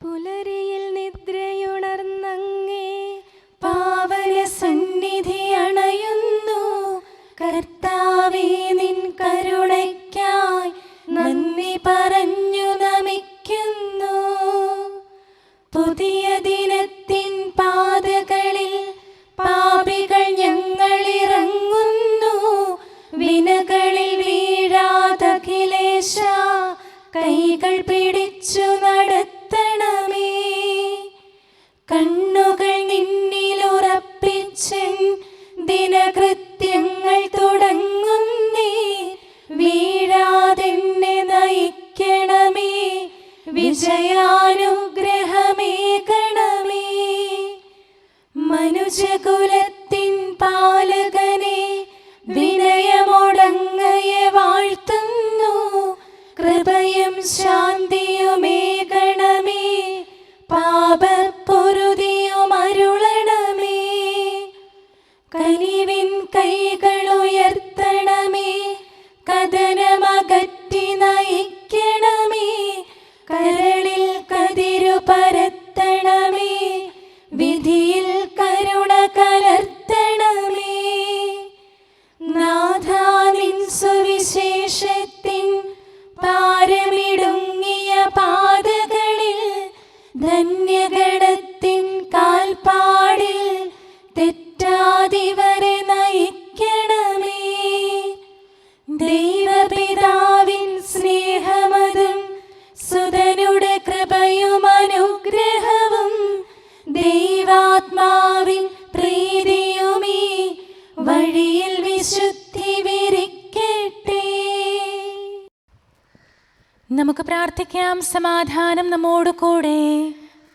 പുലരിയിൽ നിദ്രയുണർന്നങ്ങേ പാവന സന്നിധി അണയുന്നു. കർത്താവേ, നിൻ കരുണയ്ക്കായി നന്ദി പറഞ്ഞു നമിക്കുന്നു. പുതിയ ദിനത്തിൻ പാതകളിൽ പാപികൾ ഞങ്ങളിറങ്ങുന്നു. വിനകളിൽ വീഴാതഖിലേശ കൈകൾ പിടിച്ചു നടത്തണമേ. കണ്ണുകൾ നിന്നിലുറപ്പിച്ചൻ ദിനകൃത്യങ്ങൾ തുടങ്ങുന്നേ. വീഴാതെന്നെ നയിക്കണമേ, വിജയാനുഗ്രഹമേകണമേ. മനുജകുലത്തിൻ പാലകനെ വിനയമൊടങ്ങയെ വാഴ്ത്തുന്നു. കൃപയും ശാന്തിയുമേകണമേ, പാപപ്പൊറുതിയുമരുളണമേ. കനിവിൻ കൈകളുയർത്തണമേ, കഥനമകറ്റി നയിക്കണമേ. കരളിൽ കതിരു പരത്തണമേ, വിധിയിൽ കരുണ കലർത്തണമേ. നാഥാ, നിൻ സുവിശേഷത്തിൻ പാരമിടുങ്ങിയ പാതകളിൽ ധന്യഗണത്തിൻ കാൽപ്പാടിൽ തെറ്റാതിവരെ നയിക്കണമേ. ദൈവപിതാവിൻ സ്നേഹമതും സുതനുടെ കൃപയും അനുഗ്രഹവും ദൈവാത്മാവിൻ പ്രീതിയുമീ വഴിയിൽ വിശുദ്ധി വിരിക്കട്ടെ. നമുക്ക് പ്രാർത്ഥിക്കാം. സമാധാനം നമ്മോട് കൂടെ.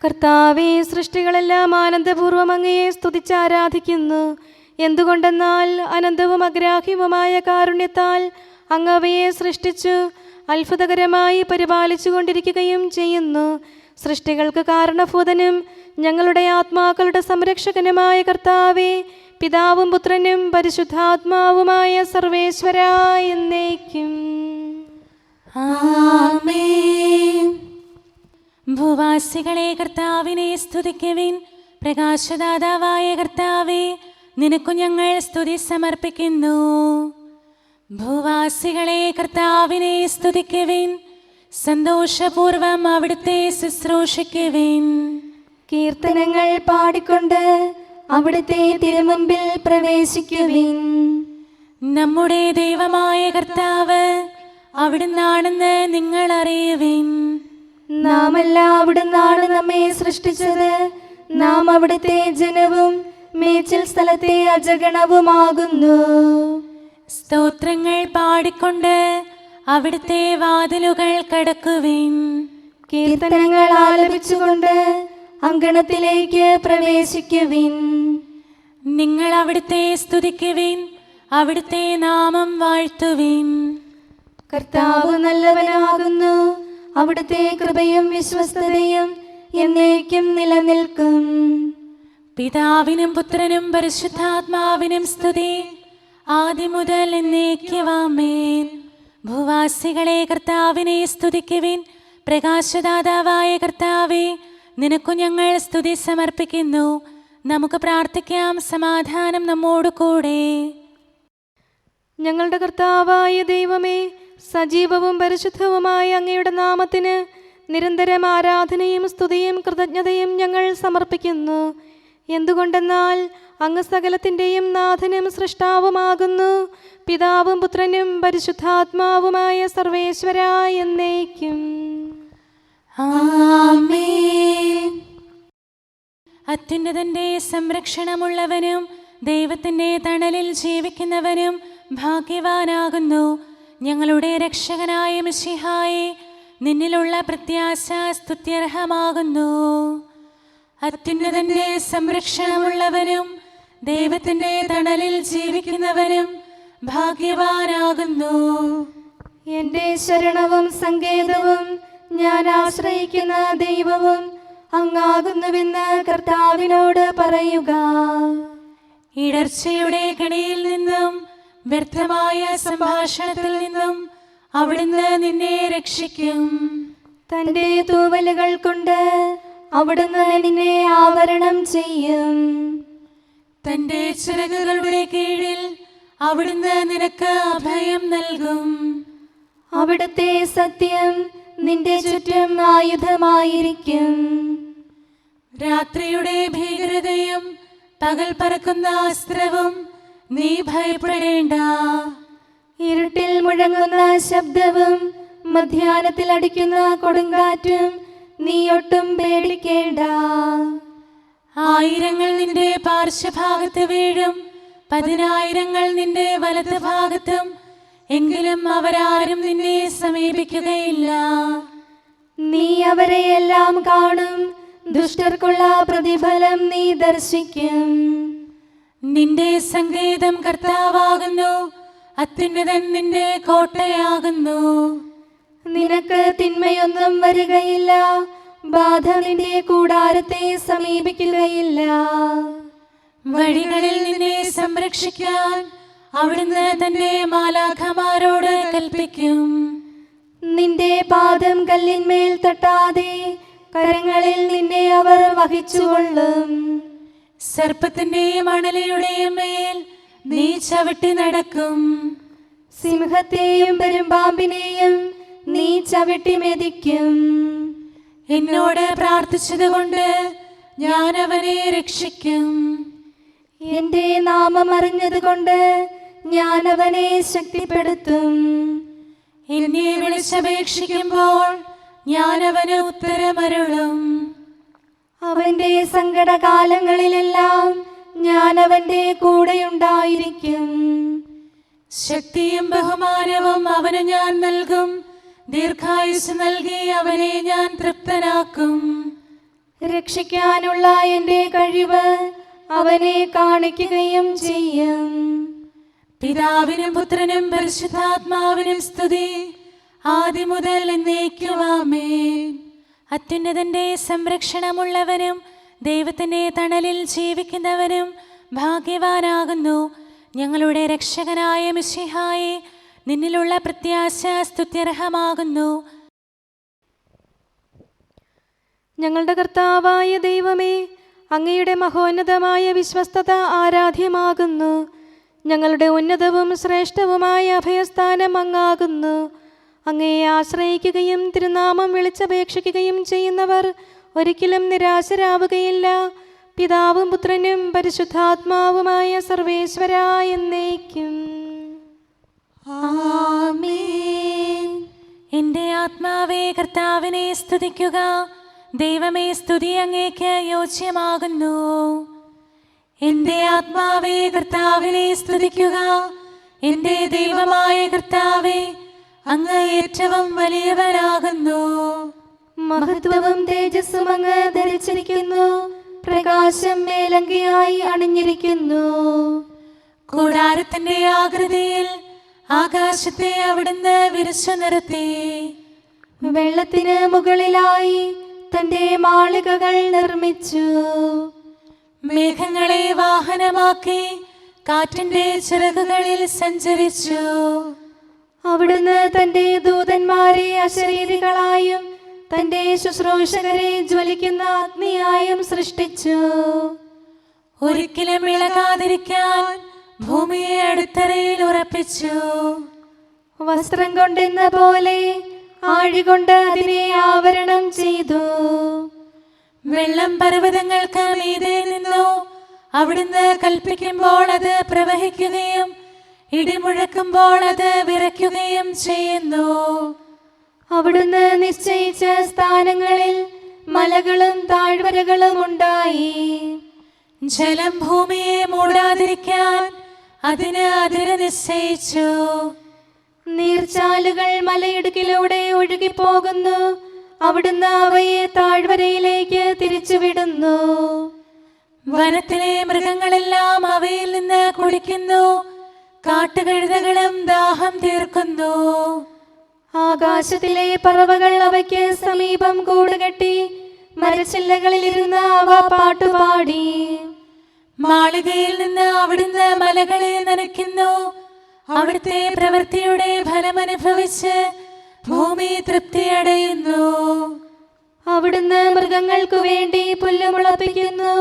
കർത്താവേ, സൃഷ്ടികളെല്ലാം ആനന്ദപൂർവ്വം അങ്ങയെ സ്തുതിച്ച് ആരാധിക്കുന്നു. എന്തുകൊണ്ടെന്നാൽ അനന്തവും അഗ്രാഹ്യവുമായ കാരുണ്യത്താൽ അങ്ങ് അവയെ സൃഷ്ടിച്ചു അത്ഭുതകരമായി പരിപാലിച്ചു കൊണ്ടിരിക്കുകയും ചെയ്യുന്നു. സൃഷ്ടികൾക്ക് കാരണഭൂതനും ഞങ്ങളുടെ ആത്മാക്കളുടെ സംരക്ഷകനുമായ കർത്താവേ, പിതാവും പുത്രനും പരിശുദ്ധാത്മാവുമായ സർവേശ്വരാ എന്നേക്കും ആമേൻ. ഭൂവാസികളെ കർത്താവിനെ സ്തുതിക്കുവിൻ. പ്രകാശദാതാവായ കർത്താവേ, നിനക്കു ഞങ്ങൾ സ്തുതി സമർപ്പിക്കുന്നു. ഭൂവാസികളെ കർത്താവിനെ സ്തുതിക്കുവിൻ. സന്തോഷപൂർവം അവിടുത്തെ ശുശ്രൂഷിക്കുവിൻ. കീർത്തനങ്ങൾ പാടിക്കൊണ്ട് അവിടുത്തെ തിരുമുമ്പിൽ പ്രവേശിക്കുവിൻ. നമ്മുടെ ദൈവമായ കർത്താവ് അവിടുന്നാണെന്ന് നിങ്ങൾ അറിയുവിൻ. നാമല്ല അവിടുന്നാണ് നമ്മെ സൃഷ്ടിച്ചത്. നാം അവിടുത്തെ ജനവും മേച്ചിൽ സ്ഥലത്തെ അജഗണവുമാകുന്നു. സ്തോത്രങ്ങൾ പാടിക്കൊണ്ട് അവിടുത്തെ വാതിലുകൾ കടക്കുവിൻ. കീർത്തനങ്ങൾ ആലപിച്ചുകൊണ്ട് അങ്കണത്തിലേക്ക് പ്രവേശിക്കുവിൻ. നിങ്ങൾ അവിടുത്തെ സ്തുതിക്കുവിൻ, അവിടുത്തെ നാമം വാഴ്ത്തുവിൻ. കർത്താവ് നല്ലവനാകുന്നു. അവിടുത്തെ കൃപയും വിശ്വസ്തതയും എന്നേക്കും നിലനിൽക്കും. പിതാവിനും പുത്രനും പരിശുദ്ധാത്മാവിനും സ്തുതി, ആദ്യം മുതൽ എന്നേക്കും ആമേൻ. ഭൂവാസികളെ കർത്താവിനെ സ്തുതിക്കുവിൻ. പ്രകാശദാതാവായ കർത്താവേ, നിനക്കു ഞങ്ങൾ സ്തുതി സമർപ്പിക്കുന്നു. നമുക്ക് പ്രാർത്ഥിക്കാം. സമാധാനം നമ്മോട് കൂടെ. ഞങ്ങളുടെ കർത്താവായ ദൈവമേ, സജീവവും പരിശുദ്ധവുമായ അങ്ങയുടെ നാമത്തിന് നിരന്തരം ആരാധനയും സ്തുതിയും കൃതജ്ഞതയും ഞങ്ങൾ സമർപ്പിക്കുന്നു. എന്തുകൊണ്ടെന്നാൽ അങ്ങ് സകലത്തിൻ്റെയും നാഥനും സൃഷ്ടാവുമാകുന്നു. പിതാവും പുത്രനും പരിശുദ്ധാത്മാവുമായ സർവേശ്വരാ എന്നേക്കും ആമേൻ. അത്യുന്നതന്റെ സംരക്ഷണമുള്ളവനും ദൈവത്തിൻ്റെ തണലിൽ ജീവിക്കുന്നവനും ഭാഗ്യവാനാകുന്നു. ഞങ്ങളുടെ രക്ഷകനായ മിശിഹായേ, നിന്നിലുള്ള പ്രത്യാശ സ്തുത്യർഹമാകുന്നു. അത്യുന്നതന്റെ സംരക്ഷണമുള്ളവനും ദൈവത്തിൻ്റെ തണലിൽ ജീവിക്കുന്നവനും ഭാഗ്യവാനാകുന്നു. എൻ്റെ ശരണവും സങ്കേതവും ഞാൻ ആശ്രയിക്കുന്ന ദൈവവും അങ്ങാകുന്നുവെന്ന് കർത്താവിനോട് പറയുക. ഇടർച്ചയുടെ കണിയിൽ നിന്നും വ്യർത്ഥമായ സംഭാഷണത്തിൽ നിന്നും അവിടുന്ന് നിന്നെ രക്ഷിക്കും. തന്റെ തൂവലുകൾ കൊണ്ട് അവിടുന്ന് നിന്നെ ആവരണം ചെയ്യും. തന്റെ ചിറകുകളുടെ കീഴിൽ അവിടുന്ന് നിനക്ക് അഭയം നൽകും. അവിടുത്തെ സത്യം നിന്റെ ചുറ്റും ആയുധമായിരിക്കും. രാത്രിയുടെ ഭീകരതയും പകൽ പറക്കുന്ന അസ്ത്രവും നീ ഭയപ്പെടേണ്ട. ഇരുട്ടിൽ മുഴങ്ങുന്ന ശബ്ദവും മധ്യാഹ്നത്തിൽ അടിക്കുന്ന കൊടുങ്കാറ്റും നീ ഒട്ടും പേടിക്കേണ്ട. ആയിരങ്ങൾ നിന്റെ പാർശ്വഭാഗത്ത് വീഴും, 10,000 നിന്റെ വലത് ഭാഗത്തും, എങ്കിലും അവരാരും നിന്നെ സമീപിക്കുകയില്ല. നീ അവരെയെല്ലാം കാണും, ദുഷ്ടർക്കുള്ള പ്രതിഫലം നീ ദർശിക്കും. നിന്റെ സങ്കേതം കർത്താവാകുന്നു, അത്യുന്നതൻ നിന്റെ കോട്ടയാകുന്നു. നിനക്ക് തിന്മയൊന്നും വരികയില്ല, ബാധ നിന്റെ കൂടാരത്തെ സമീപിക്കുകയില്ല. വഴികളിൽ നിന്നെ സംരക്ഷിക്കാൻ അവിടുന്ന് തന്റെ മാലാഖമാരോട് കൽപ്പിക്കും. നിന്റെ പാദം കല്ലിന്മേൽ തട്ടാതെ കരങ്ങളിൽ നിന്നെ അവർ വഹിച്ചുകൊള്ളും. സർപ്പത്തിന്റെയും അണലിയുടെയും മേൽ നീ ചവിട്ടി നടക്കും. സിംഹത്തെയും പെരുമ്പാമ്പിനെയും നീ ചവിട്ടി മെതിക്കും. എന്നോട് പ്രാർത്ഥിച്ചതുകൊണ്ട് ഞാൻ അവനെ രക്ഷിക്കും. എന്റെ നാമം അറിഞ്ഞതുകൊണ്ട് ഞാൻ അവനെ ശക്തിപ്പെടുത്തും. എന്നെ വിളിച്ചപേക്ഷിക്കുമ്പോൾ ഞാൻ അവന് ഉത്തരമരുളും. അവന്റെ സങ്കടകാലങ്ങളിലെല്ലാം ഞാൻ അവന്റെ കൂടെയുണ്ടായിരിക്കും. ശക്തിയും ബഹുമാനവും അവന് ഞാൻ നൽകും. ദീർഘായുസ് നൽകി അവനെ ഞാൻ തൃപ്തനാക്കും. രക്ഷിക്കാനുള്ള എന്റെ കഴിവ് അവനെ കാണിക്കുകയും ചെയ്യും. പിതാവിനും പുത്രനും പരിശുദ്ധാത്മാവിനും സ്തുതി, ആദ്യം മുതൽ എന്നേക്കും ആമേൻ. അത്യുന്നതന്റെ സംരക്ഷണമുള്ളവനും ദൈവത്തിന്റെ തണലിൽ ജീവിക്കുന്നവനും ഭാഗ്യവാനാകുന്നു. ഞങ്ങളുടെ രക്ഷകനായ മിശിഹായേ, നിന്നിലുള്ള പ്രത്യാശ സ്തുത്യർഹമാകുന്നു. ഞങ്ങളുടെ കർത്താവായ ദൈവമേ, അങ്ങയുടെ മഹോന്നതമായ വിശ്വസ്തത ആരാധ്യമാകുന്നു. ഞങ്ങളുടെ ഉന്നതവും ശ്രേഷ്ഠവുമായ അഭയസ്ഥാനം അങ്ങാകുന്നു. അങ്ങയെ ആശ്രയിക്കുകയും തിരുനാമം വിളിച്ചപേക്ഷിക്കുകയും ചെയ്യുന്നവർ ഒരിക്കലും നിരാശരാവുകയില്ല. പിതാവും പുത്രനും പരിശുദ്ധാത്മാവുമായ സർവേശ്വരാ എന്നേക്കും ആമേൻ. എൻ്റെ ആത്മാവേ കർത്താവിനെ സ്തുതിക്കുക. ദൈവമേ, സ്തുതി അങ്ങേക്ക് യോജ്യമാകുന്നു. എൻ്റെ ആത്മാവേ കർത്താവിനെ സ്തുതിക്കുക. എൻ്റെ ദൈവമായ കർത്താവേ, അങ്ങ് ഏറ്റവും വലിയവനാകുന്നു. മഹത്വവും തേജസ്സും അങ്ങ് ധരിച്ചിരിക്കുന്നു. പ്രകാശം മേലങ്കിയായി അണിഞ്ഞിരിക്കുന്നു. കൂടാരത്തിന്റെ ആകൃതിയിൽ ആകാശത്തെ അവിടുന്ന് വിരിച്ചു നിർത്തി. വെള്ളത്തിന് മുകളിലായി തന്റെ മാളികകൾ നിർമ്മിച്ചു. മേഘങ്ങളെ വാഹനമാക്കി കാറ്റിന്റെ ചിറകുകളിൽ സഞ്ചരിച്ചു. അവിടുന്ന് തന്റെ ദൂതന്മാരെ അശരീരികളായും തന്റെ ശുശ്രൂഷകരെ ജ്വലിക്കുന്ന അഗ്നിയായും സൃഷ്ടിച്ചു. ഒരിക്കലും ഇളകാതിരിക്കാൻ ഭൂമിയെ അടിത്തറയിൽ ഉറപ്പിച്ചു. വസ്ത്രം കൊണ്ടെന്ന പോലെ ആഴികൊണ്ട് അതിനെ ആവരണം ചെയ്തു. വെള്ളം പർവ്വതങ്ങൾക്ക് മീതെ നിന്നു. അവിടുന്ന് കൽപ്പിക്കുമ്പോൾ അത് പ്രവഹിക്കുകയും ഇടിമുഴക്കുമ്പോൾ അത് വിറയ്ക്കുകയും ചെയ്യുന്നു. അവിടുന്ന് നിശ്ചയിച്ച സ്ഥാനങ്ങളിൽ മലകളും താഴ്വരകളും ഉണ്ടായി. ജലം ഭൂമിയെ മൂടാതിരിക്കാൻ അതിന് അതിര് നിശ്ചയിച്ചു. നീർച്ചാലുകൾ മലയിടുക്കിലൂടെ ഒഴുകിപ്പോകുന്നു. അവിടുന്ന് അവയെ താഴ്വരയിലേക്ക് തിരിച്ചുവിടുന്നു. വനത്തിലെ മൃഗങ്ങളെല്ലാം അവയിൽ നിന്ന് കുടിക്കുന്നു. കാട്ടുകഴുതകളും ദാഹം തീർക്കുന്നു. ആകാശത്തിലെ പറവകൾ അവയ്ക്ക് സമീപം കൂടുകെട്ടി മരച്ചില്ലകളിലിരുന്ന് അവ പാട്ടുപാടി. മാളികയിൽ നിന്ന് അവിടുന്ന് മലകളെ നനയ്ക്കുന്നു. അവിടുത്തെ പ്രവൃത്തിയുടെ ഫലമനുഭവിച്ച് ഭൂമി തൃപ്തിയടയുന്നു. മൃഗങ്ങൾക്കു വേണ്ടി പുല്ല് മുളപ്പിക്കുന്നു.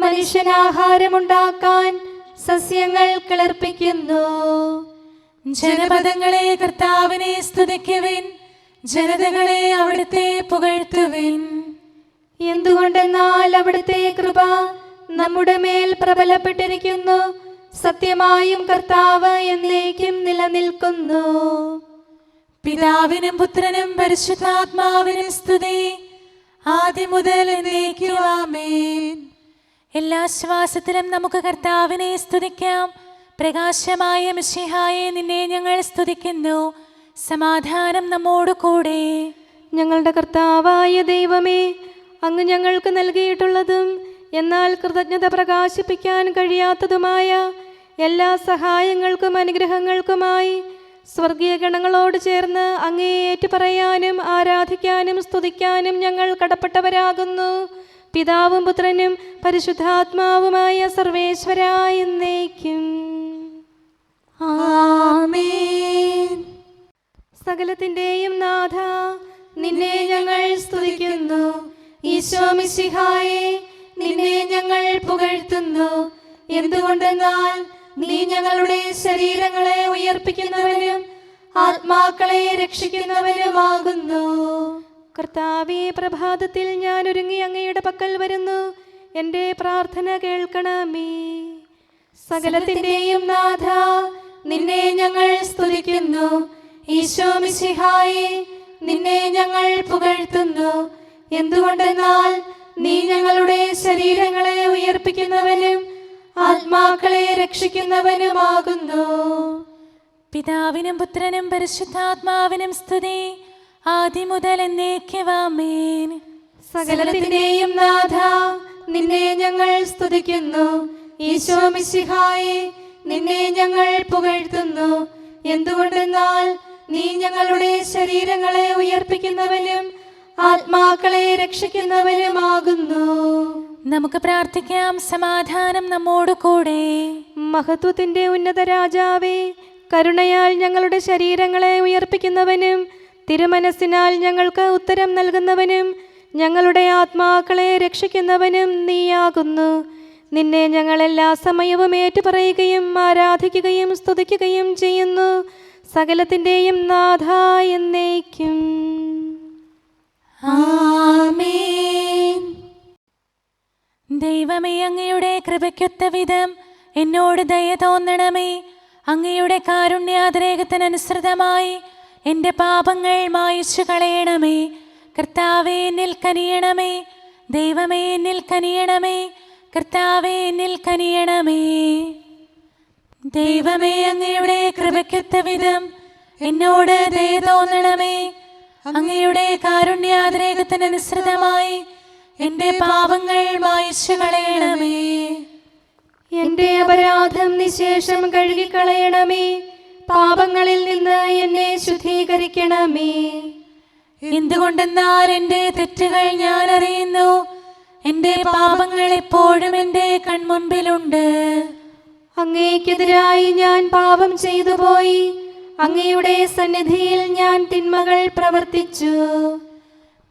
മനുഷ്യനാഹാരമുണ്ടാക്കാൻ സസ്യങ്ങൾ കിളിർപ്പിക്കുന്നു. ജനപദങ്ങളെ കർത്താവിനെ സ്തുതിക്കുവിൻ, ജനതകളെ അവിടുത്തെ പുകഴ്ത്തുവിൻ. എന്തുകൊണ്ടെന്നാൽ അവിടുത്തെ കൃപ നമ്മുടെ മേൽ പ്രബലപ്പെട്ടിരിക്കുന്നു. സത്യമായും കർത്താവ് എന്നേക്കും നിലനിൽക്കുന്നു. പിതാവിനും പുത്രനും പരിശുദ്ധാത്മാവിനും സ്തുതി, ആദ്യം മുതൽ എന്നേക്കും ആമേൻ. എല്ലാ ശ്വാസത്തിലും നമുക്ക് കർത്താവിനെ സ്തുതിക്കാം. പ്രകാശമായ മിശിഹായെ, നിന്നെ ഞങ്ങൾ സ്തുതിക്കുന്നു. സമാധാനം നമ്മോട് കൂടെ. ഞങ്ങളുടെ കർത്താവായ ദൈവമേ, അങ്ങ് ഞങ്ങൾക്ക് നൽകിയിട്ടുള്ളതും എന്നാൽ കൃതജ്ഞത പ്രകാശിപ്പിക്കാൻ കഴിയാത്തതുമായ എല്ലാ സഹായങ്ങൾക്കും അനുഗ്രഹങ്ങൾക്കുമായി സ്വർഗീയ ഗണങ്ങളോട് ചേർന്ന് അങ്ങേ ഏറ്റുപറയാനും ആരാധിക്കാനും സ്തുതിക്കാനും ഞങ്ങൾ കടപ്പെട്ടവരാകുന്നു. പിതാവും പുത്രനും പരിശുദ്ധാത്മാവുമായ സർവേശ്വരായ എന്നേക്കും ആമേൻ. സകലത്തിന്റെയും നാഥ, നിന്നെ ഞങ്ങൾ സ്തുതിക്കുന്നു. ഈശോ മിശിഹായെ, നിന്നെ ഞങ്ങൾ പുകഴ്ത്തുന്നു. എന്തുകൊണ്ടെന്നാൽ നീ ഞങ്ങളുടെ ശരീരങ്ങളെ ഉയർപ്പിക്കുന്നവനും ആത്മാക്കളെ രക്ഷിക്കുന്നവനുമാകുന്നു. കർത്താവേ, പ്രഭാതത്തിൽ ഞാൻ ഒരുങ്ങി അങ്ങയുടെ പക്കൽ വരുന്നു. എൻ്റെ പ്രാർത്ഥന കേൾക്കണമേ. സകലത്തിന്റെയും നാഥ, നിന്നെ ഞങ്ങൾ സ്തുതിക്കുന്നു. ഈശോ മിശിഹായെ, നിന്നെ ഞങ്ങൾ പുകഴ്ത്തുന്നു. എന്തുകൊണ്ടെന്നാൽ നീ ഞങ്ങളുടെ ശരീരങ്ങളെ ഉയർപ്പിക്കുന്നവനും ആത്മാക്കളെ രക്ഷിക്കുന്നവനുമാകുന്നു. പിതാവിനും പുത്രനും പരിശുദ്ധാത്മാവിനും സ്തുതി, ആദ്യം മുതൽ എന്നേക്കും ആമേൻ. സകലത്തിന്റെയും നാഥ, നിന്നെ ഞങ്ങൾ സ്തുതിക്കുന്നു. ഈശോ മിശിഹായെ, നിന്നെ ഞങ്ങൾ പുകഴ്ത്തുന്നു. എന്തുകൊണ്ടെന്നാൽ നീ ഞങ്ങളുടെ ശരീരങ്ങളെ ഉയർപ്പിക്കുന്നവനും ആത്മാക്കളെ രക്ഷിക്കുന്നവനുമാകുന്നു. നമുക്ക് പ്രാർത്ഥിക്കാം. സമാധാനം നമ്മോട് കൂടെ. മഹത്വത്തിന്റെ ഉന്നത രാജാവേ, കരുണയാൽ ഞങ്ങളുടെ ശരീരങ്ങളെ ഉയർപ്പിക്കുന്നവനും തിരുമനസ്സിനാൽ ഞങ്ങൾക്ക് ഉത്തരം നൽകുന്നവനും ഞങ്ങളുടെ ആത്മാക്കളെ രക്ഷിക്കുന്നവനും നീയാകുന്നു. നിന്നെ ഞങ്ങൾ എല്ലാ സമയവും ഏറ്റുപറയുകയും ആരാധിക്കുകയും സ്തുതിക്കുകയും ചെയ്യുന്നു. സകലത്തിന്റെയും നാഥ എന്നേക്കും ആമേൻ. ദൈവമേ, അങ്ങയുടെ കൃപയ്ക്കൊത്ത വിധം എന്നോട് ദയ തോന്നണമേ. അങ്ങയുടെ കാരുണ്യാതിരേകത്തിനനുസൃതമായി എൻ്റെ പാപങ്ങൾ മായിച്ചു കളയണമേ. കർത്താവേ, എന്നിൽ കനിയണമേ. ദൈവമേ, എന്നിൽ കനിയണമേ. കർത്താവേ, എന്നിൽ കനിയണമേ. ദൈവമേ, അങ്ങയുടെ കൃപയ്ക്കൊത്ത വിധം എന്നോട് ദയ തോന്നണമേ. അങ്ങയുടെ കാരുണ്യാതിരേകത്തിനനുസൃതമായി എൻ്റെ പാപങ്ങൾ മായിച്ചു കളയണമേ. എൻ്റെ അപരാധം നിശേഷം കഴുകിക്കളയണമേ. പാപങ്ങളിൽ നിന്ന് എന്നെ ശുദ്ധീകരിക്കണമേ. എന്തുകൊണ്ടെന്നാൽ എൻ്റെ തെറ്റുകൾ ഞാൻ അറിയുന്നു. എൻ്റെ പാപങ്ങൾ എപ്പോഴും എൻ്റെ കൺമുൻപിലുണ്ട്. അങ്ങേക്കെതിരായി ഞാൻ പാപം ചെയ്തു പോയി. അങ്ങയുടെ സന്നിധിയിൽ ഞാൻ തിന്മകൾ പ്രവർത്തിച്ചു.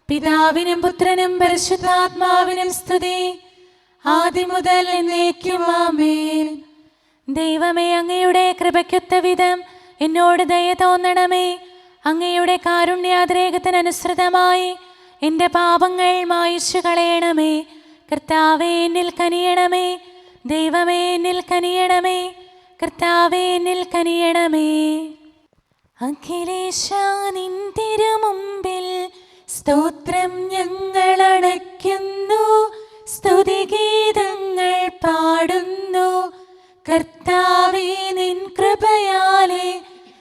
പിതാവിനും പുത്രനും പരിശുദ്ധാത്മാവിനും സ്തുതി, ആദ്യം മുതൽ എന്നേക്കും ആമേൻ. ദൈവമേ, അങ്ങയുടെ കൃപയ്ക്കൊത്ത വിധം എന്നോട് ദയ തോന്നണമേ. അങ്ങയുടെ കാരുണ്യാതിരേകത്തിനനുസൃതമായി എൻ്റെ പാപങ്ങൾ മായിച്ചു കളയണമേ. കർത്താവേ, എന്നിൽ കനിയണമേ. ദൈവമേ, എന്നിൽ കനിയണമേ. കർത്താവേ, എന്നിൽ കനിയണമേ. അഖിലേശാ, നിൻ തിരുമുമ്പിൽ സ്തോത്രം ഞങ്ങൾ അണയ്ക്കുന്നു. സ്തുതിഗീതങ്ങൾ പാടുന്നു. കർത്താവേ, നിൻ കൃപയാലെ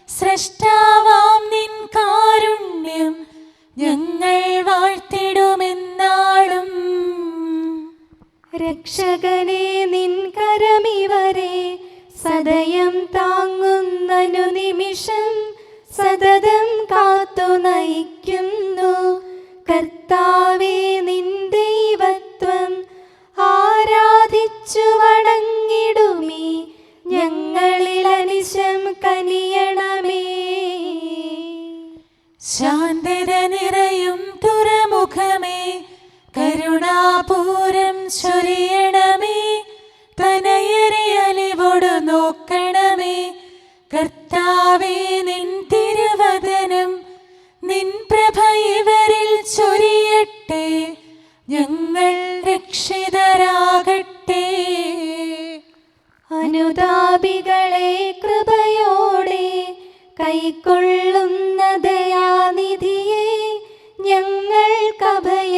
സ്രഷ്ടാവാം നിൻ കാരുണ്യം ഞങ്ങൾ വാഴ്ത്തിടുമെന്നാളും. രക്ഷകനെ, നിൻ കരമിവരെ സദയം താങ്ങുന്നനു നിമിഷം സതതം കാത്തു നയിക്കുന്നു. കർത്താവേ, നിൻ ദൈവത്വം ആരാധിച്ചു വണങ്ങിടുമീ ഞങ്ങളിൽ അനിശം കനിയണമേ. ശാന്തത നിറയും തുറമുഖമേ, കരുണ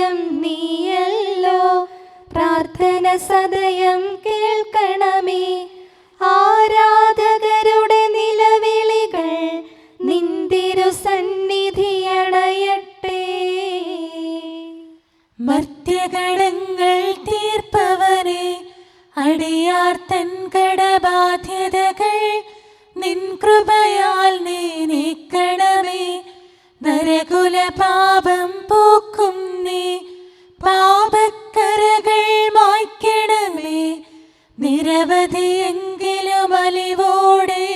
സദയം നീയല്ലോ. പ്രാർത്ഥന സദയം കേൾക്കണമേ. ആരാധകരുടെ നിലവിളികൾ നിന്തിരു സന്നിധിയണയട്ടെ. മർത്യകടങ്ങൾ തീർപ്പവനെ, അടിയാർ തൻ കടബാധ്യതകൾ നിൻ കൃപയാൽ നീ നീക്കണമേ. നരകുല പാപം പോക്കും നീ, പാപക്കരകൾ മായ്ക്കണമേ. നിരവധിയെങ്കിലും അലിവോടെ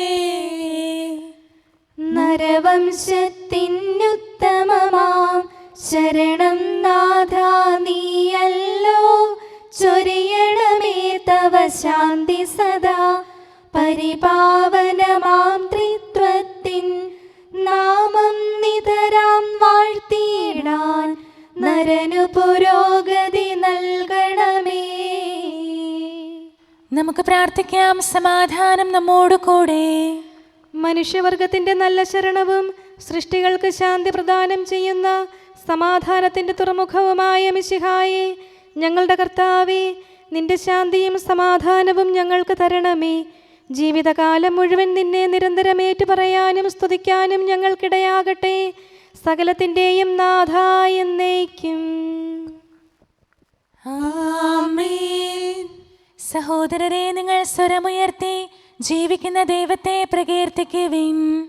നരവംശത്തിനുത്തമമാം ശരണം നാഥ നീയല്ലോ. ചൊരിയണമേ തവ ശാന്തി സദാ. പരിപാവനമാം ത്രിത്വത്തിൻ നാമം നിതരാം വാഴ്ത്തിയിടാൻ നരനു പുരോഗതി നൽകണമേ. നമുക്ക് പ്രാർത്ഥിക്കാം. സമാധാനം നമ്മോട് കൂടെ. മനുഷ്യവർഗത്തിന്റെ നല്ല ശരണവും സൃഷ്ടികൾക്ക് ശാന്തി പ്രദാനം ചെയ്യുന്ന സമാധാനത്തിന്റെ തുറമുഖവുമായ മിശിഹായേ, ഞങ്ങളുടെ കർത്താവേ, നിന്റെ ശാന്തിയും സമാധാനവും ഞങ്ങൾക്ക് തരണമേ. ജീവിതകാലം മുഴുവൻ നിന്നെ നിരന്തരം ഏറ്റുപറയാനും സ്തുതിക്കാനും ഞങ്ങൾക്കിടയാകട്ടെ. സകലത്തിൻ്റെയും നാഥ എന്നേക്കും. ആമേൻ. സഹോദരരെ, നിങ്ങൾ സ്വരമുയർത്തി ജീവിക്കുന്ന ദൈവത്തെ പ്രകീർത്തിക്കുവിൻ.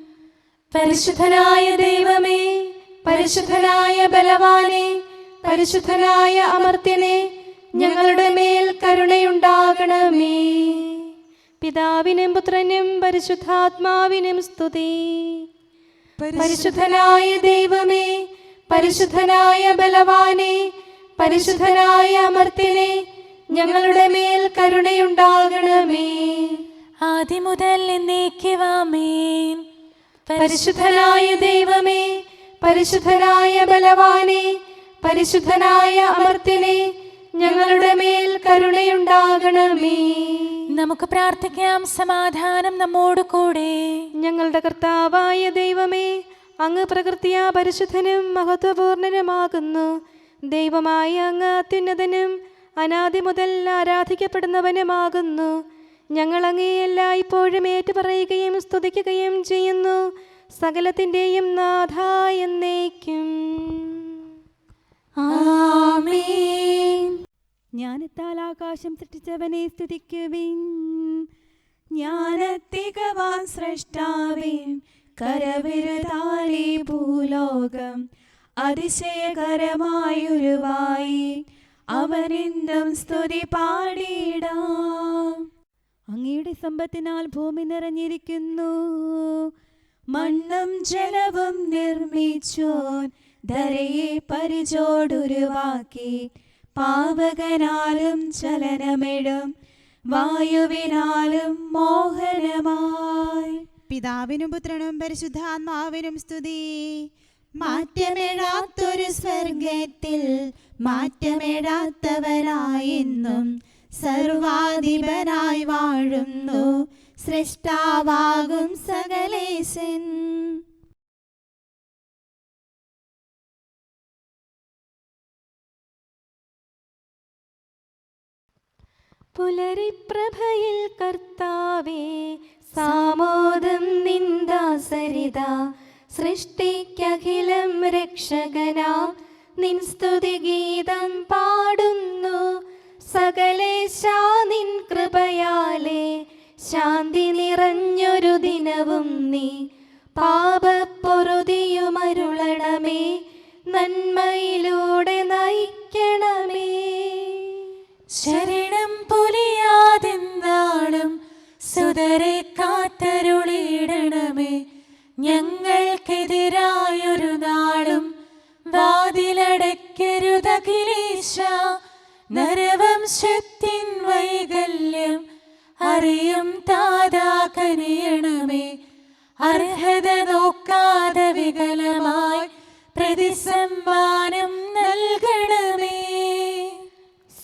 പരിശുദ്ധനായ ദൈവമേ, പരിശുദ്ധനായ ബലവാനെ, പരിശുദ്ധനായ അമർത്യനെ, ഞങ്ങളുടെ മേൽ കരുണയുണ്ടാകണമേ. പിതാവിനും പുത്രനും പരിശുദ്ധാത്മാവിനും സ്തുതി. പരിശുദ്ധനായ ദൈവമേ, പരിശുദ്ധനായ ബലവാനെ, പരിശുദ്ധനായ അമർത്യനെ, ഞങ്ങളുടെ മേൽ കരുണയുണ്ടാകണമേ. ആദ്യം മുതൽ എന്നേക്കുമാമേൻ. പരിശുദ്ധനായ ദൈവമേ, പരിശുദ്ധനായ ബലവാനെ, പരിശുദ്ധനായ അമർത്യനെ, ഞങ്ങളുടെ മേൽ കരുണയുണ്ടാകണമേ. നമുക്ക് പ്രാർത്ഥിക്കാം. സമാധാനം നമ്മോട് കൂടെ. ഞങ്ങളുടെ കർത്താവായ ദൈവമേ, അങ്ങ് പ്രകൃതിയാ പരിശുദ്ധനും മഹത്വപൂർണനുമാകുന്നു. ദൈവമായ അങ്ങ് അത്യുന്നതനും അനാദി മുതൽ ആരാധിക്കപ്പെടുന്നവനുമാകുന്നു. ഞങ്ങൾ അങ്ങേ എല്ലായ്പ്പോഴും ഏറ്റുപറയുകയും സ്തുതിക്കുകയും ചെയ്യുന്നു. സകലത്തിൻ്റെയും നാഥ എന്നേക്കും. ആമേൻ. ജ്ഞാനത്താൽ ആകാശം സൃഷ്ടിച്ചവനെ സ്തുതിക്കുവിൻ. ജ്ഞാനത്തികവാൻ സ്രഷ്ടാവേ, കരവിരുതാലേ ഭൂലോകം അതിശയകരമായുരുവായി അവനെന്തും സ്തുതി പാടിടാം. അങ്ങയുടെ സമ്പത്തിനാൽ ഭൂമി നിറഞ്ഞിരിക്കുന്നു. മണ്ണും ജലവും നിർമ്മിച്ചോൻ ധരയെ പരിചോടുരുവാക്കി. പാവകനാലും ചലനമിടും വായുവിനാലും മോഹനമായി. പിതാവിനും പുത്രനും പരിശുദ്ധാത്മാവിനും സ്തുതി. മാറ്റമിടാത്തൊരു സ്വർഗത്തിൽ മാറ്റമിടാത്തവനായെന്നും സർവാധിപനായി വാഴുന്നു സൃഷ്ടാവാകും സകലേശൻ. പുലരിപ്രഭയിൽ കർത്താവേ, സാമോദം നിന്ദാസരിത. സൃഷ്ടിക്കഖിലം രക്ഷകനാം നിൻ സ്തുതിഗീതം പാടുന്നു. സകലേശാ നിൻ കൃപയാലേ ശാന്തി നിറഞ്ഞൊരു ദിനവും നീ. പാപപ്പൊറുതിയുമരുളണമേ, നന്മയിലൂടെ നയിക്കണമേ. ശരണം പൊലിയാതെന്നാളും സുതരെ കാത്തരുളിയിടണമേ. ഞങ്ങൾക്കെതിരായൊരു നാളും വാതിലടയ്ക്കരുതഖിലേശ. നരവംശത്തിൻ വൈകല്യം അറിയും താതാ കനിയണമേ. അർഹത നോക്കാതെ വികലമായി പ്രതിസമ്മാനം നൽകണമേ.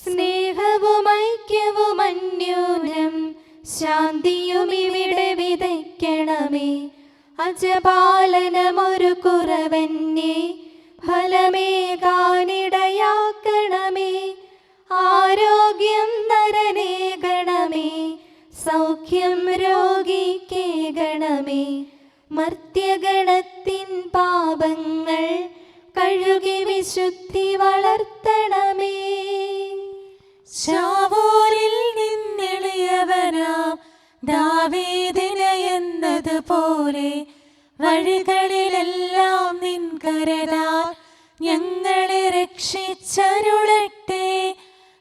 സ്നേഹവും ഐക്യവും അന്യോന്യം ശാന്തിയും ഇവിടെ വിതയ്ക്കണമേ. അജപാലനമൊരു കുറവന്യേ ഫലമേകാനിടയാ നൽകണമേ. മർത്യഗണത്തിൻ പാപങ്ങൾ കഴുകി വിശുദ്ധി വളർത്തണമേ. ശാവൂരിൽ നിന്നെളിയവനാം ദാവീദിന് എന്നതുപോലെ വഴികളിലെല്ലാം നിൻ കരതാൽ ഞങ്ങളെ രക്ഷിച്ചരുളട്ടെ.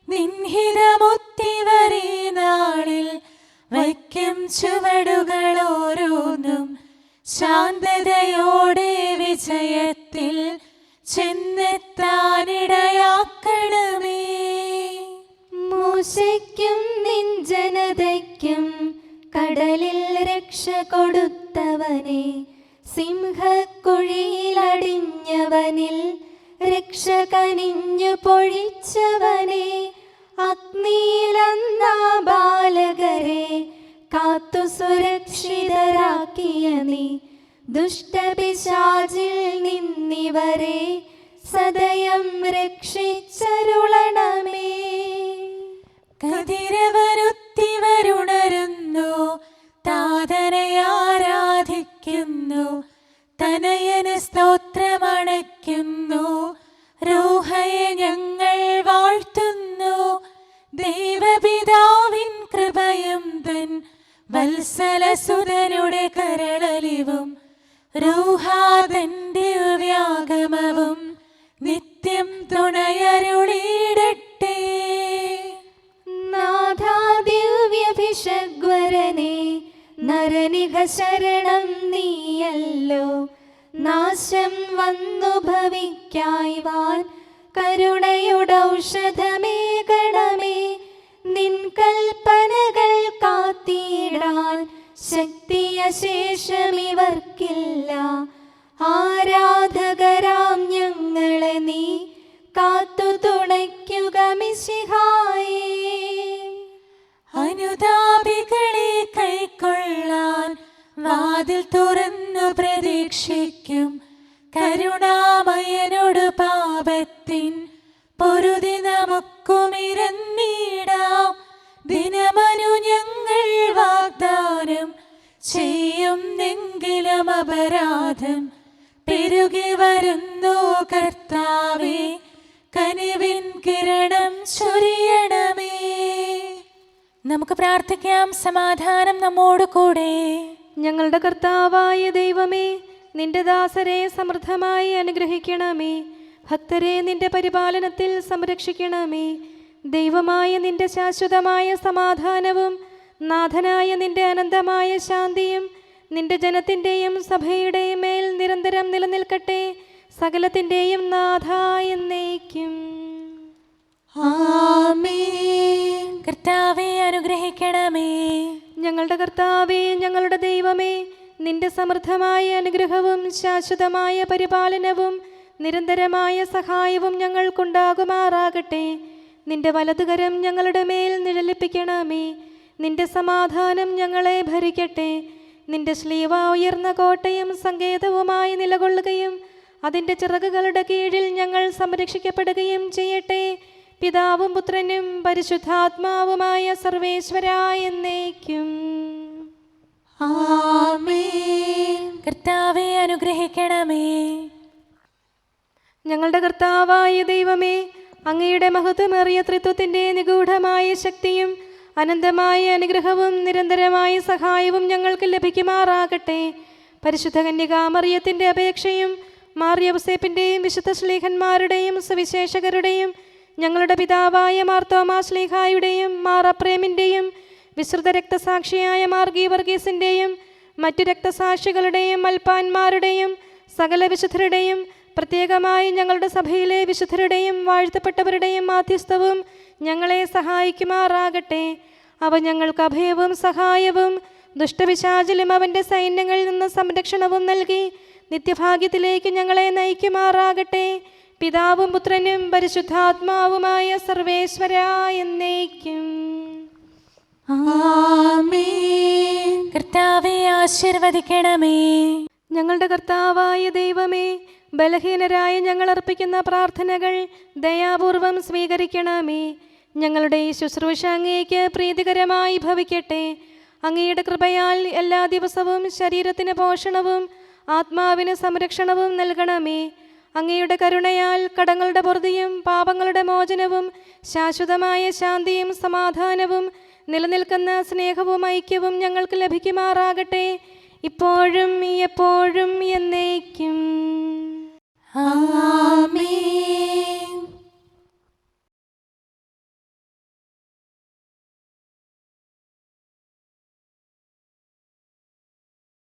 നിൻഹിതമൊത്തിവരെ നാളിൽ വയ്ക്കും ചുവടുകൾ ഓരോന്നും ശാന്തതയോടെ വിജയത്തിൽ ചെന്നെത്താനിടയാക്കണമേ. മൂശയ്ക്കും നിൻ ജനതയ്ക്കും കടലിൽ രക്ഷ കൊടുത്തവനെ, സിംഹക്കുഴിയിലടിഞ്ഞവനിൽ രക്ഷ കനിഞ്ഞു പൊഴിച്ചവനെ, അഗ്നിയിലന്നാ ബാലകരെ കാത്തു സുരക്ഷിതരാക്കിയ നീ, ദുഷ്ടപിശാചിൽ നിന്നിവരെ സദയം രക്ഷിച്ചരുളണമേ. കതിരവനുത്തിവരുണരുന്നു, താതനെ ആരാധിക്കുന്നു, തനയന് സ്തോത്രമണയ്ക്കുന്നു, റൂഹയെ ഞങ്ങൾ വാഴ്ത്തുന്നു. ദൈവപിതാവിൻ കൃപയും തൻ വത്സലസുതനുടെ കരളലിവും റൂഹാതന്റെ വ്യാഗമവും നിത്യം തുണയരുളിയിടട്ടെ. നാഥാദിവ്യഭിഷഗ്വരനെ നരനിക ശരണം നീയല്ലോ. നാശം വന്നു ഭവിക്കായ്വാൻ കരുണയുടൗഷധമേകണമേ. നിൻ കൽപ്പനകൾ കാത്തിടാൻ ശക്തിയശേഷമിവർക്കില്ല. ആരാധകരാം ഞങ്ങളെ നീ കാത്തു തുണയ്ക്കുക മിശിഹായേ. അനുതാപികളെ കൈക്കൊള്ളാൻ വാതിൽ തുറന്നു പ്രതീക്ഷിക്കും. കരുണാമയനോട് പാപത്തിൻ പൊറുതി നമുക്കുമിരന്നിടാം. ദിനമനു ഞങ്ങൾ വാഗ്ദാനം ചെയ്യുന്നെങ്കിലും അപരാധം പെരുകി വരുന്നു. കർത്താവേ, കനിവിൻ കിരണം ചൊരിയണമേ. നമുക്ക് പ്രാർത്ഥിക്കാം. സമാധാനം നമ്മോട് കൂടെ. ഞങ്ങളുടെ കർത്താവായ ദൈവമേ, നിന്റെ ദാസരെ സമൃദ്ധമായി അനുഗ്രഹിക്കണമേ. ഭക്തരെ നിന്റെ പരിപാലനത്തിൽ സംരക്ഷിക്കണമേ. ദൈവമായ നിന്റെ ശാശ്വതമായ സമാധാനവും നാഥനായ നിന്റെ അനന്തമായ ശാന്തിയും നിന്റെ ജനത്തിൻ്റെയും സഭയുടെയും മേൽ നിരന്തരം നിലനിൽക്കട്ടെ. സകലത്തിൻ്റെയും നാഥ എന്നേക്കും. ആമേൻ. കർത്താവേ, അനുഗ്രഹിക്കണമേ. ഞങ്ങളുടെ കർത്താവേ, ഞങ്ങളുടെ ദൈവമേ, നിന്റെ സമൃദ്ധമായ അനുഗ്രഹവും ശാശ്വതമായ പരിപാലനവും നിരന്തരമായ സഹായവും ഞങ്ങൾക്കുണ്ടാകുമാറാകട്ടെ. നിന്റെ വലതുകരം ഞങ്ങളുടെ മേൽ നിഴലിപ്പിക്കണമേ. നിന്റെ സമാധാനം ഞങ്ങളെ ഭരിക്കട്ടെ. നിന്റെ ശ്ലീവ ഉയർന്ന കോട്ടയും സങ്കേതവുമായി നിലകൊള്ളുകയും അതിൻ്റെ ചിറകുകളുടെ കീഴിൽ ഞങ്ങൾ സംരക്ഷിക്കപ്പെടുകയും ചെയ്യട്ടെ. പിതാവും പുത്രനും പരിശുദ്ധാത്മാവുമായ സർവേശ്വരായ എന്നേക്കും. ആമേൻ. കർത്താവേ, അനുഗ്രഹിക്കണമേ. ഞങ്ങളുടെ കർത്താവായ ദൈവമേ, അങ്ങയുടെ മഹത്വമേറിയ ത്രിത്വത്തിൻ്റെ നിഗൂഢമായ ശക്തിയും അനന്തമായ അനുഗ്രഹവും നിരന്തരമായ സഹായവും ഞങ്ങൾക്ക് ലഭിക്കുമാറാകട്ടെ. പരിശുദ്ധ കന്യകാമറിയത്തിൻ്റെ അപേക്ഷയും മാർ യൗസേപ്പിൻ്റെയും വിശുദ്ധ ശ്ലീഹന്മാരുടെയും സുവിശേഷകരുടെയും ഞങ്ങളുടെ പിതാവായ മാർ തോമാ ശ്ലീഹായുടെയും മാർ അപ്രേമിൻ്റെയും വിശ്രുത രക്തസാക്ഷിയായ മാർ ഗീവർഗീസിൻ്റെയും മറ്റു രക്തസാക്ഷികളുടെയും മൽപ്പാന്മാരുടെയും സകല വിശുദ്ധരുടെയും പ്രത്യേകമായി ഞങ്ങളുടെ സഭയിലെ വിശുദ്ധരുടെയും വാഴ്ത്തപ്പെട്ടവരുടെയും മാധ്യസ്ഥവും ഞങ്ങളെ സഹായിക്കുമാറാകട്ടെ. അവ ഞങ്ങൾക്ക് അഭയവും സഹായവും ദുഷ്ടപിശാചിലും അവൻ്റെ സൈന്യങ്ങളിൽ നിന്ന് സംരക്ഷണവും നൽകി നിത്യഭാഗ്യത്തിലേക്ക് ഞങ്ങളെ നയിക്കുമാറാകട്ടെ. പിതാവും പുത്രനും പരിശുദ്ധാത്മാവുമായ സർവേശ്വരായ എന്നേക്കും. ആമേൻ. കർത്താവേ, ആശീർവദിക്കണമേ. ഞങ്ങളുടെ കർത്താവായ ദൈവമേ, ബലഹീനരായ ഞങ്ങൾ അർപ്പിക്കുന്ന പ്രാർത്ഥനകൾ ദയാപൂർവം സ്വീകരിക്കണമേ. ഞങ്ങളുടെ ഈ ശുശ്രൂഷ അങ്ങേക്ക് പ്രീതികരമായി ഭവിക്കട്ടെ. അങ്ങയുടെ കൃപയാൽ എല്ലാ ദിവസവും ശരീരത്തിന് പോഷണവും ആത്മാവിന് സംരക്ഷണവും നൽകണമേ. അങ്ങയുടെ കരുണയാൽ കടങ്ങളുടെ പൊറുതിയും പാപങ്ങളുടെ മോചനവും ശാശ്വതമായ ശാന്തിയും സമാധാനവും നിലനിൽക്കുന്ന സ്നേഹവും ഐക്യവും ഞങ്ങൾക്ക് ലഭിക്കുമാറാകട്ടെ, ഇപ്പോഴും എപ്പോഴും എന്നേക്കും. ആമേൻ.